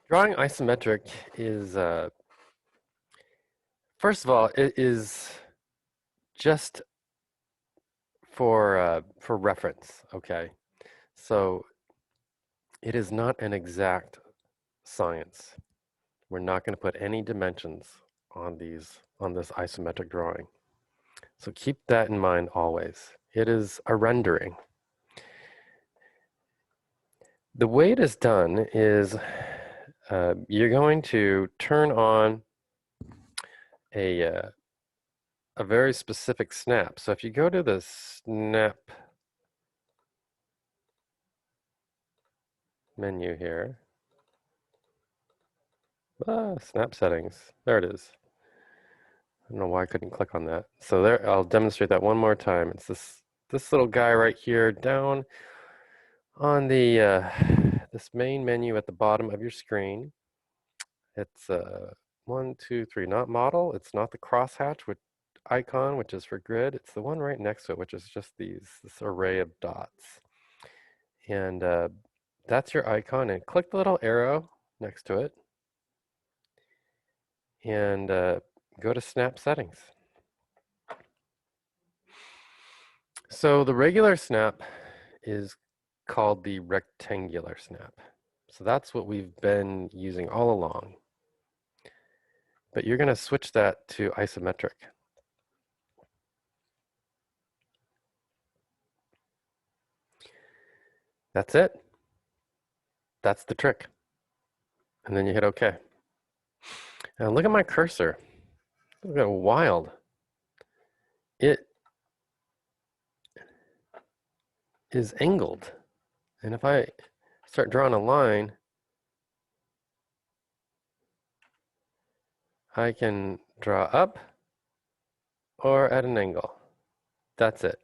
Drawing isometric is, first of all, it is just for reference, okay? So it is not an exact science. We're not going to put any dimensions on this isometric drawing. So keep that in mind always. It is a rendering. The way it is done is you're going to turn on a very specific snap. So if you go to the snap menu here, snap settings, there it is. I don't know why I couldn't click on that. So there, I'll demonstrate that one more time. It's this little guy right here down on the this main menu at the bottom of your screen. It's 1, 2, 3, not model. It's not the crosshatch with icon, which is for grid. It's the one right next to it, which is just this array of dots. And that's your icon. And click the little arrow next to it, and go to Snap Settings. So the regular snap is called the rectangular snap. So that's what we've been using all along. But you're going to switch that to isometric. That's it. That's the trick. And then you hit OK. Now look at my cursor. Look at wild. It is angled. And if I start drawing a line, I can draw up or at an angle. That's it.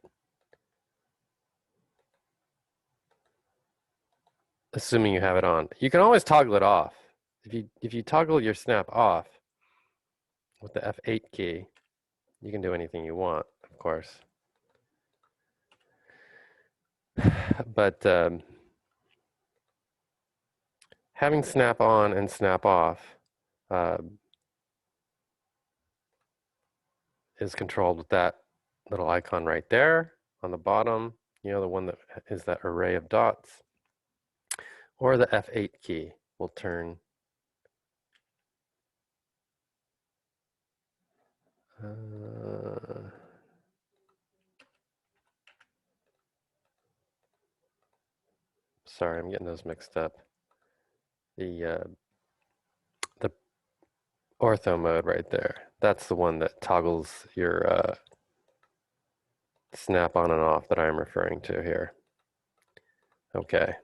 Assuming you have it on. You can always toggle it off. If you toggle your snap off with the F8 key, you can do anything you want, of course. But having snap on and snap off is controlled with that little icon right there on the bottom, you know, the one that is that array of dots. Or the F8 key will turn sorry, I'm getting those mixed up. The ortho mode right there. That's the one that toggles your snap on and off that I'm referring to here. Okay.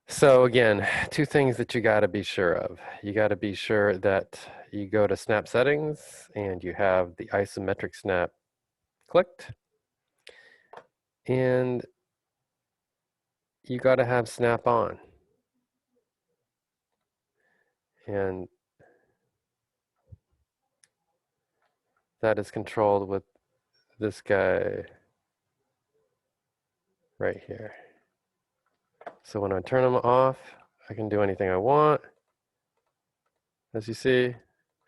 So again, two things that you got to be sure of. You got to be sure that you go to snap settings and you have the isometric snap clicked. And you got to have snap on. And that is controlled with this guy right here. So when I turn them off, I can do anything I want, as you see.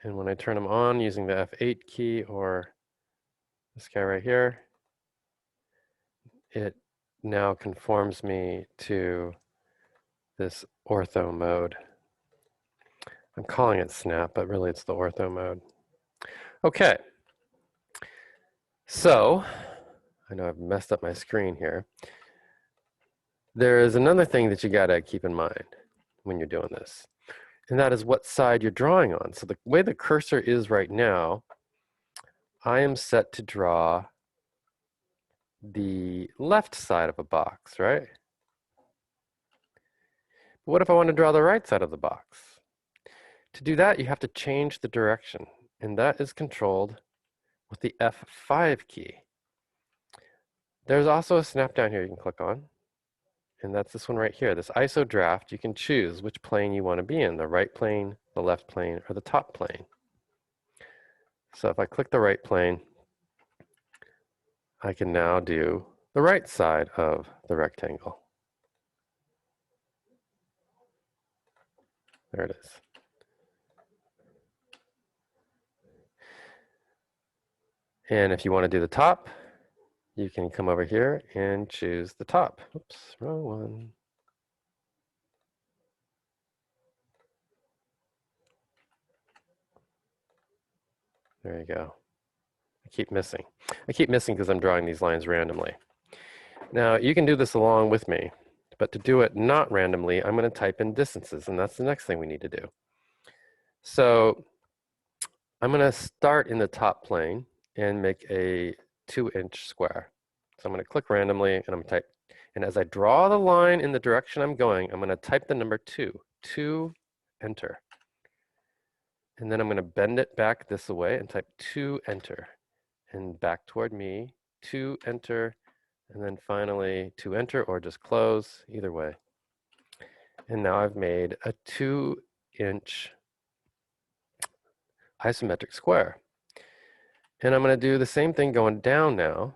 And when I turn them on using the F8 key or this guy right here, it now conforms me to this ortho mode. I'm calling it snap, but really it's the ortho mode. Okay. So, I know I've messed up my screen here. There is another thing that you got to keep in mind when you're doing this, and that is what side you're drawing on. So the way the cursor is right now, I am set to draw the left side of a box, right? But what if I want to draw the right side of the box? To do that, you have to change the direction, and that is controlled with the F5 key. There's also a snap down here you can click on, and that's this one right here, this ISO draft. You can choose which plane you want to be in, the right plane, the left plane, or the top plane. So if I click the right plane, I can now do the right side of the rectangle. There it is. And if you want to do the top, you can come over here and choose the top. Oops, wrong one. There you go. I keep missing. I keep missing because I'm drawing these lines randomly. Now, you can do this along with me, but to do it not randomly, I'm going to type in distances, and that's the next thing we need to do. So I'm going to start in the top plane and make a 2-inch square. So I'm going to click randomly, and I'm going to type, and as I draw the line in the direction I'm going, I'm going to type the number 2, enter. And then I'm going to bend it back this way and type 2, enter. And back toward me, 2, enter, and then finally 2, enter, or just close, either way. And now I've made a 2-inch isometric square. And I'm going to do the same thing going down now.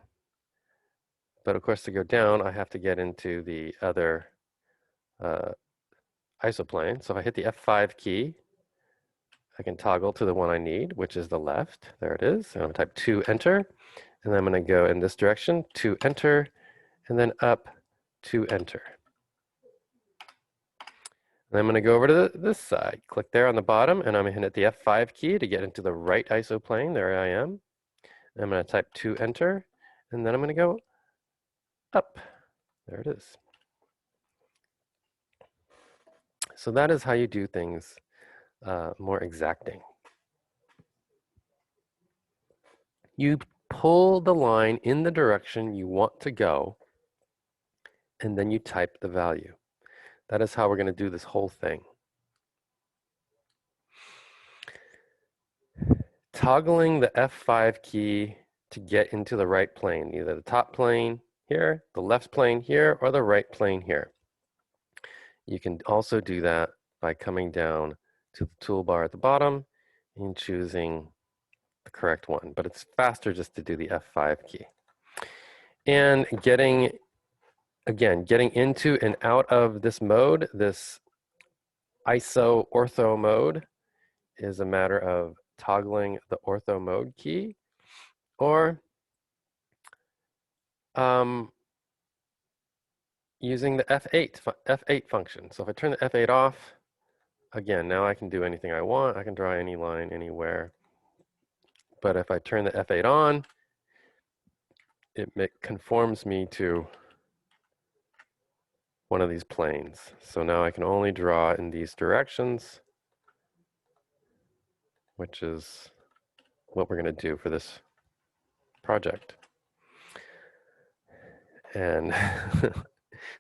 But of course, to go down, I have to get into the other isoplane. So if I hit the F5 key, I can toggle to the one I need, which is the left. There it is. And I'm going to type 2, enter. And then I'm going to go in this direction, 2, enter, and then up, 2, enter. And I'm going to go over to this side. Click there on the bottom, and I'm going to hit the F5 key to get into the right isoplane. There I am. I'm going to type 2, enter, and then I'm going to go up. There it is. So that is how you do things more exacting. You pull the line in the direction you want to go, and then you type the value. That is how we're going to do this whole thing. Toggling the F5 key to get into the right plane, either the top plane here, the left plane here, or the right plane here. You can also do that by coming down to the toolbar at the bottom and choosing the correct one, but it's faster just to do the F5 key. And getting into and out of this mode, this ISO ortho mode, is a matter of toggling the ortho mode key or using the F8 function. So if I turn the F8 off, again, now I can do anything I want. I can draw any line anywhere. But if I turn the F8 on, it conforms me to one of these planes. So now I can only draw in these directions, which is what we're going to do for this project. And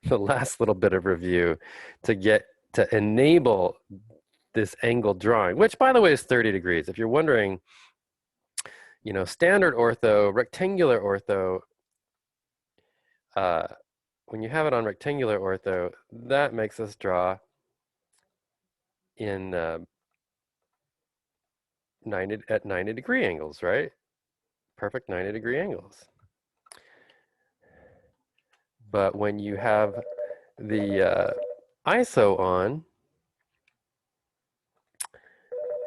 the last little bit of review to enable this angle drawing, which by the way is 30 degrees. If you're wondering, standard ortho, rectangular ortho, when you have it on rectangular ortho, that makes us draw in 90 degree angles, right? Perfect 90-degree angles. But when you have the ISO on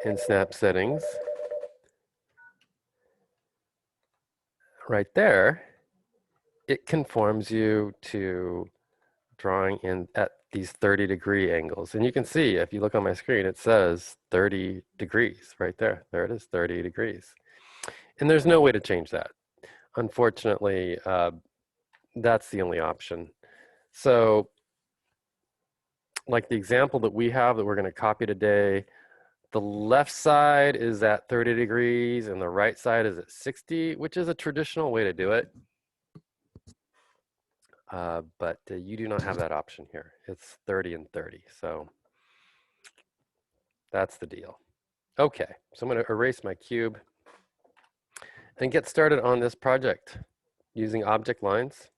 in snap settings, right there, it conforms you to drawing in at these 30-degree angles. And you can see, if you look on my screen, it says 30 degrees right there. There it is, 30 degrees. And there's no way to change that. Unfortunately, that's the only option. So like the example that we have that we're going to copy today, the left side is at 30 degrees and the right side is at 60, which is a traditional way to do it. But you do not have that option here. It's 30 and 30. So that's the deal. Okay, so I'm going to erase my cube and get started on this project using object lines.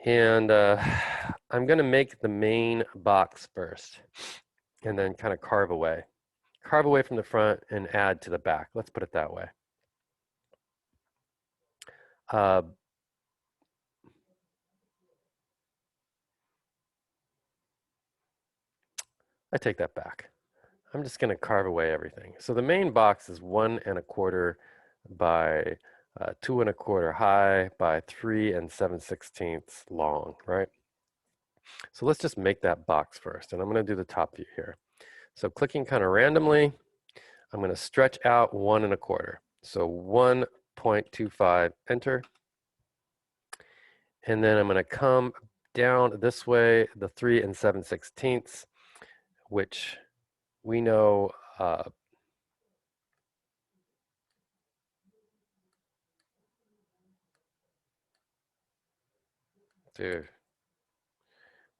And I'm going to make the main box first and then kind of carve away. Carve away from the front and add to the back. Let's put it that way. I take that back. I'm just going to carve away everything. So the main box is 1 1/4 by 2 1/4 high by 3 7/16 long, right? So let's just make that box first, and I'm going to do the top view here. So clicking kind of randomly, I'm going to stretch out 1 1/4. So 1.25, enter. And then I'm going to come down this way, the 3 7/16, which we know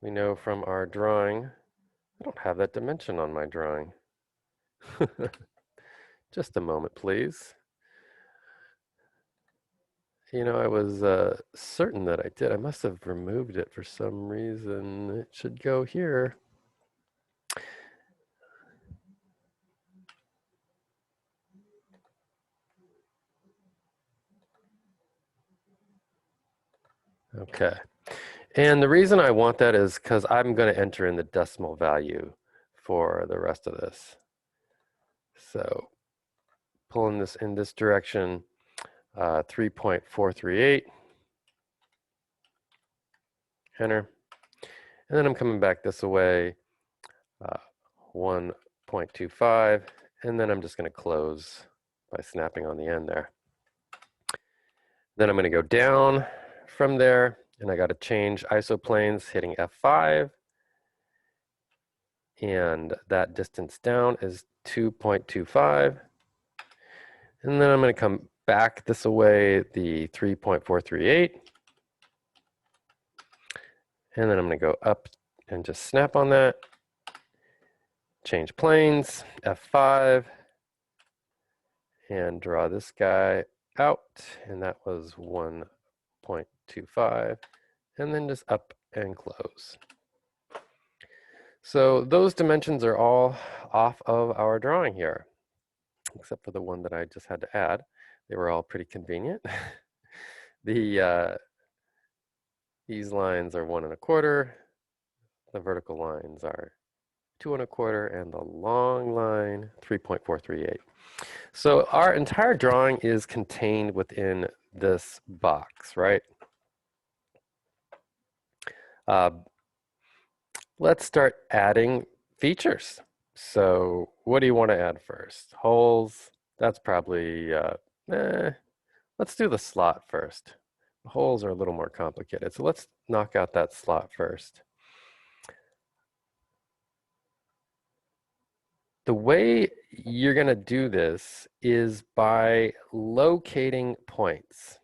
we know from our drawing. I don't have that dimension on my drawing. Just a moment, please. You know, I was certain that I did. I must have removed it for some reason. It should go here. Okay. And the reason I want that is because I'm going to enter in the decimal value for the rest of this. So pulling this in this direction, 3.438, enter. And then I'm coming back this way, 1.25, and then I'm just going to close by snapping on the end there. Then I'm going to go down from there, and I got to change isoplanes, hitting F5, and that distance down is 2.25. And then I'm going to come back this way, the 3.438, and then I'm going to go up and just snap on that, change planes, F5, and draw this guy out, and that was 1.25, and then just up and close. So those dimensions are all off of our drawing here, except for the one that I just had to add. They were all pretty convenient. These lines are 1 1/4. The vertical lines are 2 1/4, and the long line 3.438. So our entire drawing is contained within this box, right? Let's start adding features. So what do you want to add first? Holes, that's probably, let's do the slot first. The holes are a little more complicated, so let's knock out that slot first. The way you're going to do this is by locating points.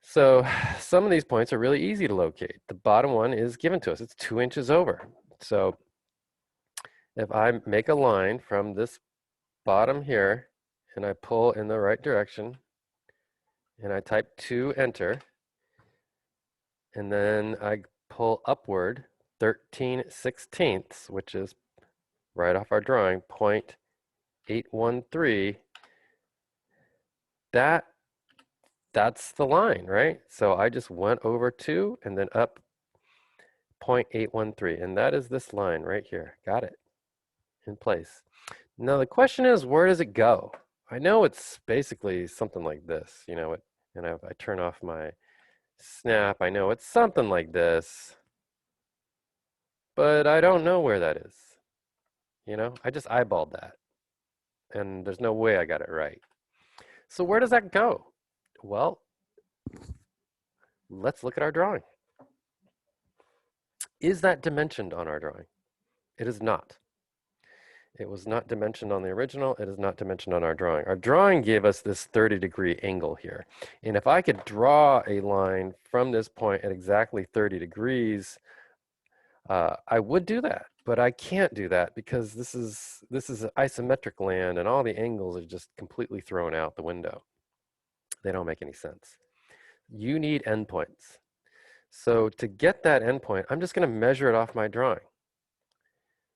So some of these points are really easy to locate. The bottom one is given to us. It's 2 inches over. So if I make a line from this bottom here and I pull in the right direction and I type 2, enter, and then I pull upward 13/16, which is right off our drawing, 0.813, that's the line, right? So I just went over 2 and then up 0.813, and that is this line right here. Got it in place. Now the question is, where does it go? I know it's basically something like this, you know, and if I turn off my snap, I know it's something like this, but I don't know where that is. You know, I just eyeballed that, and there's no way I got it right. So where does that go? Well, let's look at our drawing. Is that dimensioned on our drawing? It is not. It was not dimensioned on the original. It is not dimensioned on our drawing. Our drawing gave us this 30-degree angle here. And if I could draw a line from this point at exactly 30 degrees, I would do that. But I can't do that because this is isometric land, and all the angles are just completely thrown out the window. They don't make any sense. You need endpoints. So to get that endpoint, I'm just going to measure it off my drawing.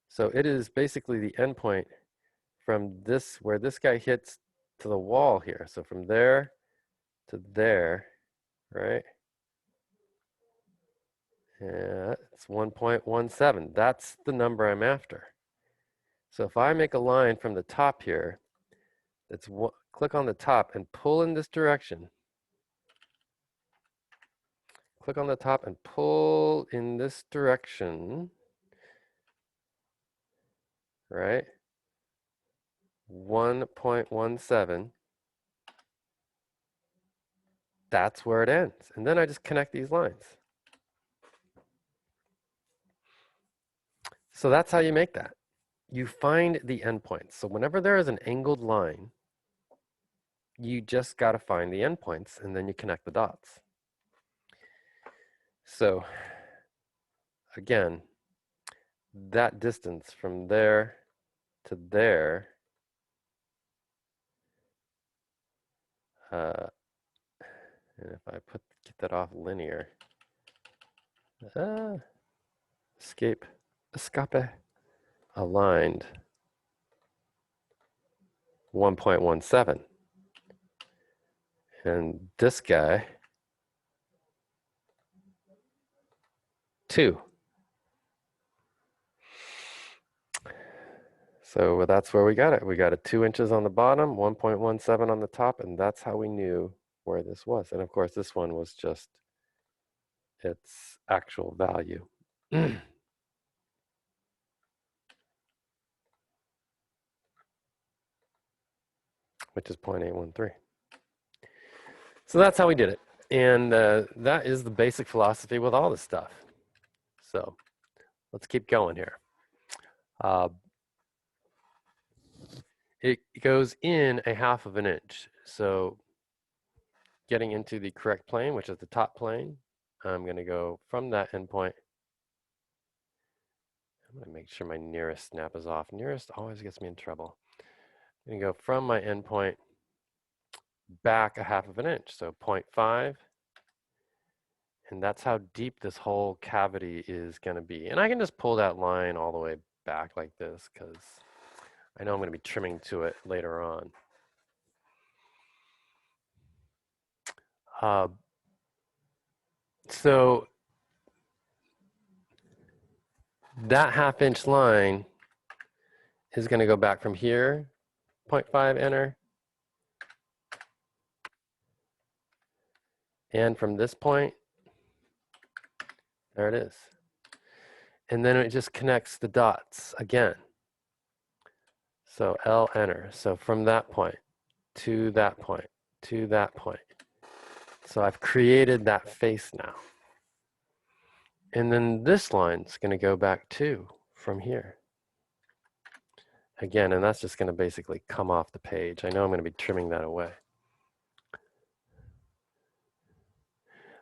So it is basically the endpoint from this, where this guy hits, to the wall here. So from there to there, right? It's 1.17. That's the number I'm after. So if I make a line from the top here, click on the top and pull in this direction. Click on the top and pull in this direction, right? 1.17. That's where it ends. And then I just connect these lines. So that's how you make that. You find the endpoints. So whenever there is an angled line, you just got to find the endpoints and then you connect the dots. So again, that distance from there to there, and if I get that off linear, escape, aligned 1.17. And this guy, 2. So that's where we got it. We got it 2 inches on the bottom, 1.17 on the top, and that's how we knew where this was. And of course, this one was just its actual value. Which is 0.813. So that's how we did it. And that is the basic philosophy with all this stuff. So let's keep going here. It goes in 1/2 of an inch. So getting into the correct plane, which is the top plane, I'm going to go from that endpoint. I'm going to make sure my nearest snap is off. Nearest always gets me in trouble. I'm going to go from my endpoint back 1/2 of an inch, so 0.5. And that's how deep this whole cavity is going to be. And I can just pull that line all the way back like this because I know I'm going to be trimming to it later on. So that 1/2 inch line is going to go back from here, 0.5, enter. And from this point, there it is. And then it just connects the dots again. So L, enter. So from that point to that point to that point. So I've created that face now. And then this line's going to go back too from here. Again, and that's just going to basically come off the page. I know I'm going to be trimming that away.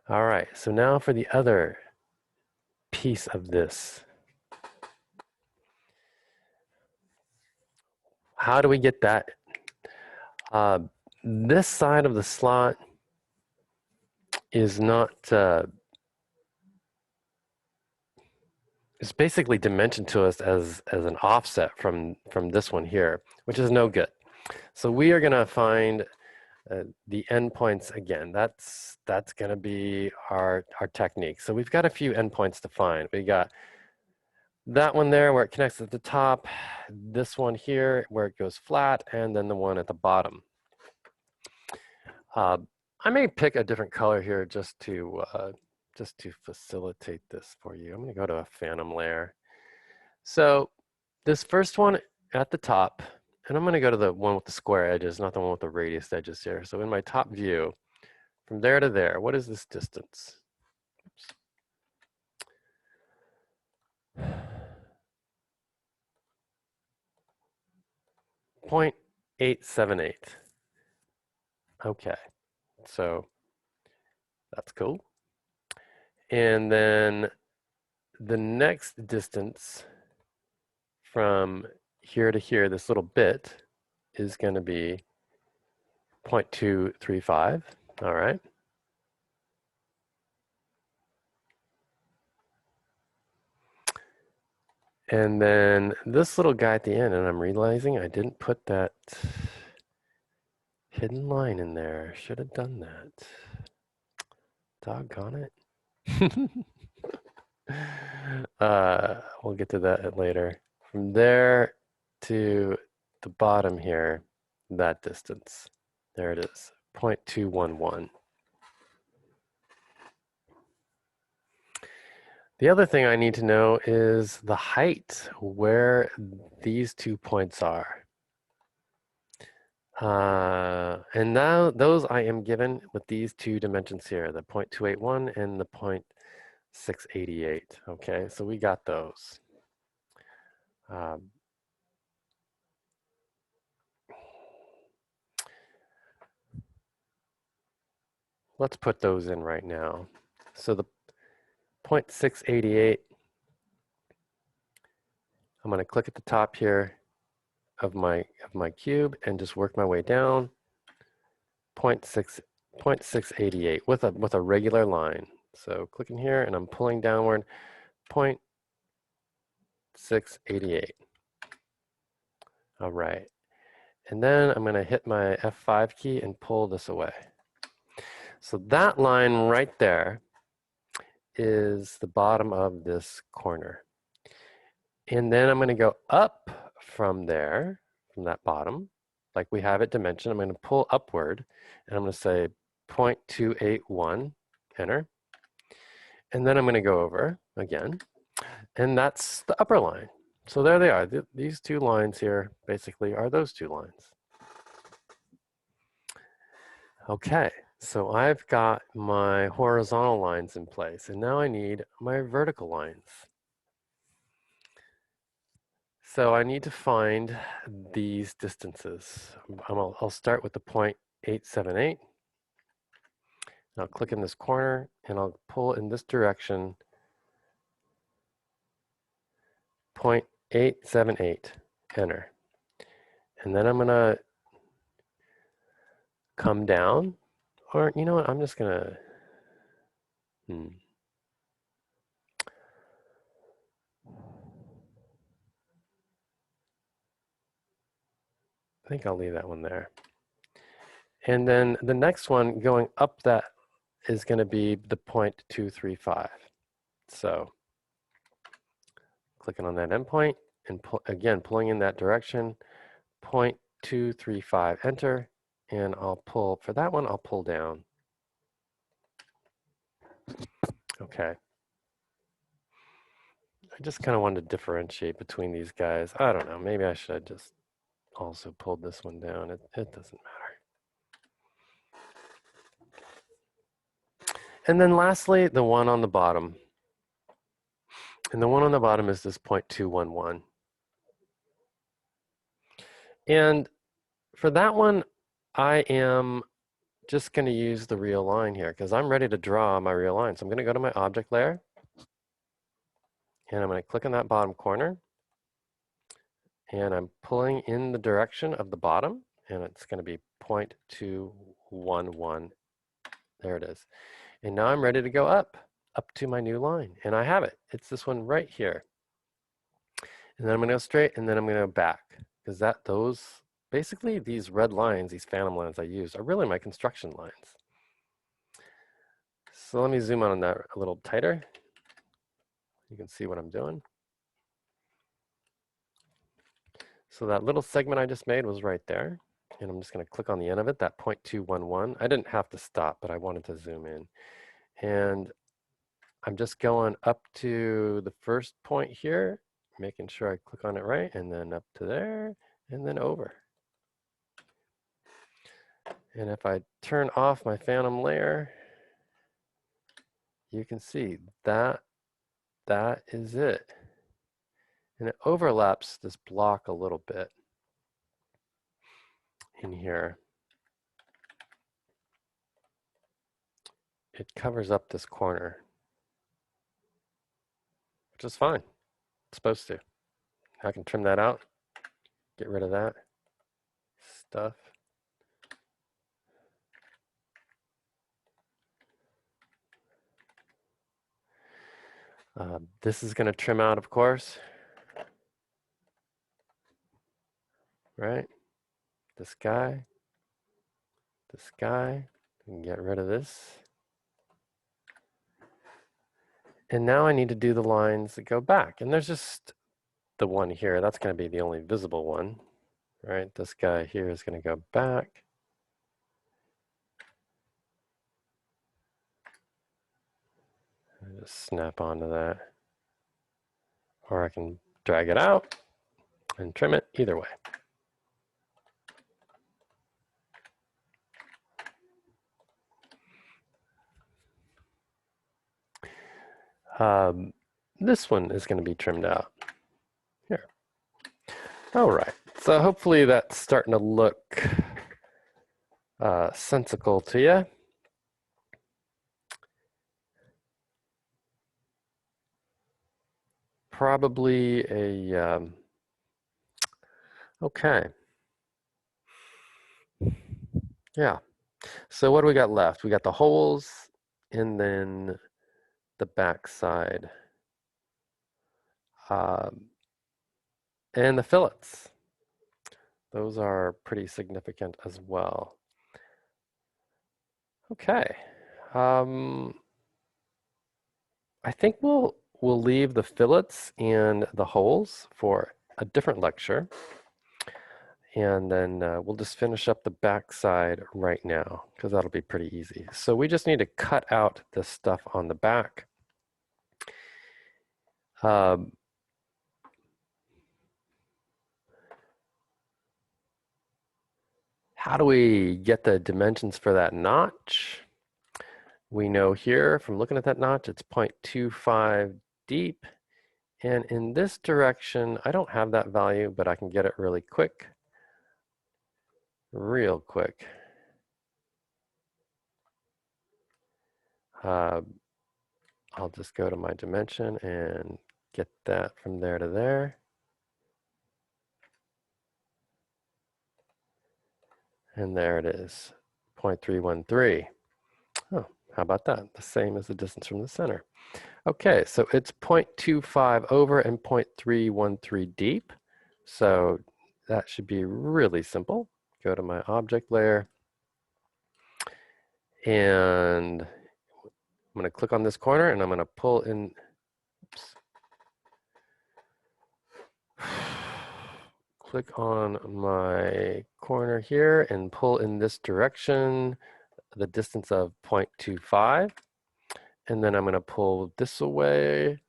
All right, so now for the other piece of this. How do we get that? This side of the slot is not, it's basically dimensioned to us as an offset from this one here, which is no good. So we are going to find the endpoints again. That's going to be our technique. So we've got a few endpoints to find. We got that one there where it connects at the top, this one here where it goes flat, and then the one at the bottom. I may pick a different color here just to facilitate this for you. I'm going to go to a phantom layer. So this first one at the top, and I'm going to go to the one with the square edges, not the one with the radius edges here. So in my top view, from there to there, what is this distance? Oops. 0.878. Okay, so that's cool. And then the next distance from here to here, this little bit, is going to be 0.235. All right. And then this little guy at the end, and I'm realizing I didn't put that hidden line in there. Should have done that. Doggone it. We'll get to that later. From there to the bottom here, that distance. There it is, 0.211. The other thing I need to know is the height, where these 2 points are. And now those I am given with these 2 dimensions here, the 0.281 and the 0.688. Okay, so we got those. Let's put those in right now. So the 0.688, I'm going to click at the top here of my cube and just work my way down. 0.688 with a regular line. So clicking here and I'm pulling downward 0.688. All right. And then I'm going to hit my F5 key and pull this away. So that line right there is the bottom of this corner. And then I'm going to go up from there, from that bottom, like we have it dimension. I'm going to pull upward, and I'm going to say 0.281, enter. And then I'm going to go over again, and that's the upper line. So there they are. These 2 lines here basically are those 2 lines. Okay, so I've got my horizontal lines in place, and now I need my vertical lines. So I need to find these distances. I'll start with the 0.878. I'll click in this corner, and I'll pull in this direction 0.878, enter. And then I'm going to come down, or you know what, I'm just going to, I think I'll leave that one there. And then the next one going up that is going to be the 0.235. So clicking on that endpoint and again pulling in that direction, 0.235, enter, and I'll pull, for that one I'll pull down. Okay. I just kind of wanted to differentiate between these guys. I don't know, maybe I should have just also pulled this one down. It doesn't matter. And then lastly, the one on the bottom. And the one on the bottom is this 0.211. And for that one, I am just going to use the real line here because I'm ready to draw my real line. So I'm going to go to my object layer, and I'm going to click on that bottom corner, and I'm pulling in the direction of the bottom, and it's going to be 0.211. There it is. And now I'm ready to go up to my new line, and I have it. It's this one right here. And then I'm going to go straight, and then I'm going to go back because basically these red lines, these phantom lines I use, are really my construction lines. So let me zoom on that a little tighter. You can see what I'm doing. So that little segment I just made was right there. And I'm just going to click on the end of it, that 0.211. I didn't have to stop, but I wanted to zoom in. And I'm just going up to the first point here, making sure I click on it right, and then up to there, and then over. And if I turn off my phantom layer, you can see that is it. And it overlaps this block a little bit in here. It covers up this corner, which is fine. It's supposed to. I can trim that out, get rid of that stuff. This is going to trim out, of course, right? This guy, and get rid of this. And now I need to do the lines that go back. And there's just the one here. That's going to be the only visible one, right? This guy here is going to go back. Just snap onto that. Or I can drag it out and trim it either way. This one is going to be trimmed out here. All right, so hopefully that's starting to look sensical to you. Probably a, okay. Yeah, so what do we got left? We got the holes and then the back side. And the fillets. Those are pretty significant as well. Okay. I think we'll leave the fillets and the holes for a different lecture. And then we'll just finish up the back side right now because that'll be pretty easy. So we just need to cut out this stuff on the back. How do we get the dimensions for that notch? We know here from looking at that notch, it's 0.25 deep. And in this direction, I don't have that value, but I can get it really quick. Real quick. I'll just go to my dimension and get that from there to there. And there it is, 0.313. Oh, how about that? The same as the distance from the center. Okay, so it's 0.25 over and 0.313 deep. So that should be really simple. Go to my object layer. And I'm going to click on this corner and I'm going to pull in. Oops. Click on my corner here and pull in this direction the distance of 0.25. And then I'm going to pull this away,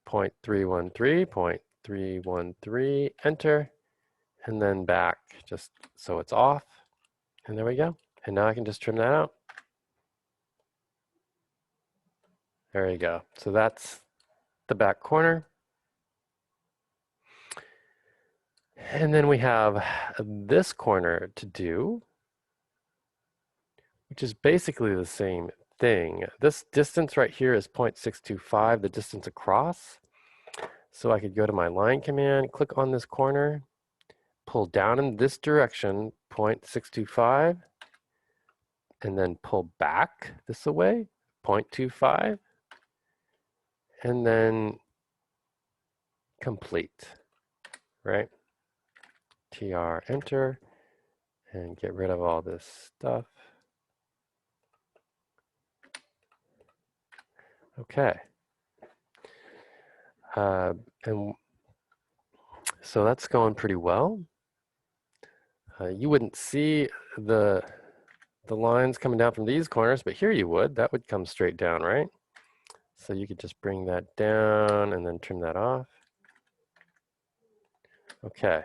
0.313, 0.313, enter, and then back just so it's off. And there we go. And now I can just trim that out. There you go. So that's the back corner. And then we have this corner to do, which is basically the same thing. This distance right here is 0.625, the distance across. So I could go to my line command, click on this corner, pull down in this direction, 0.625, and then pull back this way, 0.25, and then complete, right? TR, enter, and get rid of all this stuff. Okay. And so that's going pretty well. You wouldn't see the lines coming down from these corners, but here you would. That would come straight down, right? So you could just bring that down and then trim that off. Okay.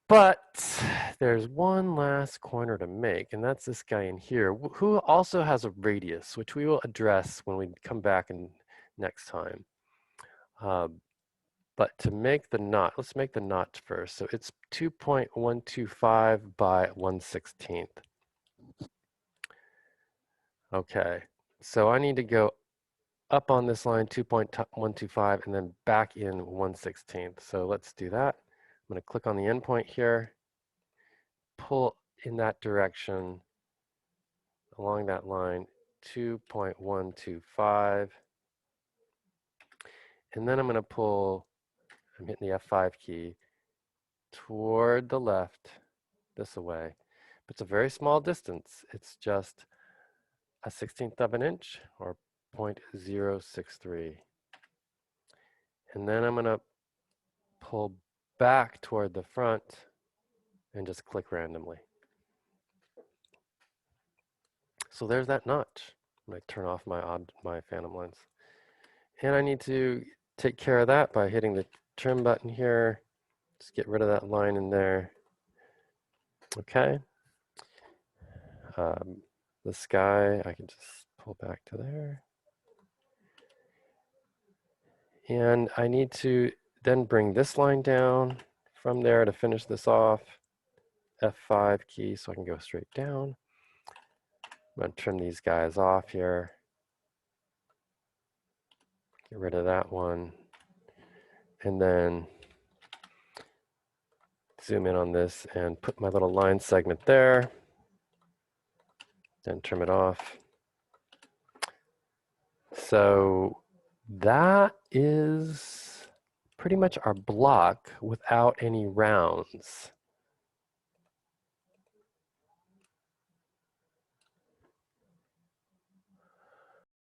But there's one last corner to make, and that's this guy in here, who also has a radius, which we will address when we come back in next time. But to make the knot, let's make the knot first. So it's 2.125 by 1/16. Okay, so I need to go up on this line 2.125 and then back in 1/16. So let's do that. I'm going to click on the endpoint here, pull in that direction along that line 2.125, and then I'm going to pull, I'm hitting the F5 key, toward the left this way. But it's a very small distance. It's just a 1/16 of an inch or 0.063. And then I'm going to pull back toward the front and just click randomly. So there's that notch. I'm going to turn off my phantom lens. And I need to take care of that by hitting the trim button here. Just get rid of that line in there. Okay. The sky, I can just pull back to there. And I need to then bring this line down from there to finish this off. F5 key so I can go straight down. I'm going to trim these guys off here. Get rid of that one. And then zoom in on this and put my little line segment there. Then trim it off. So that is pretty much our block without any rounds.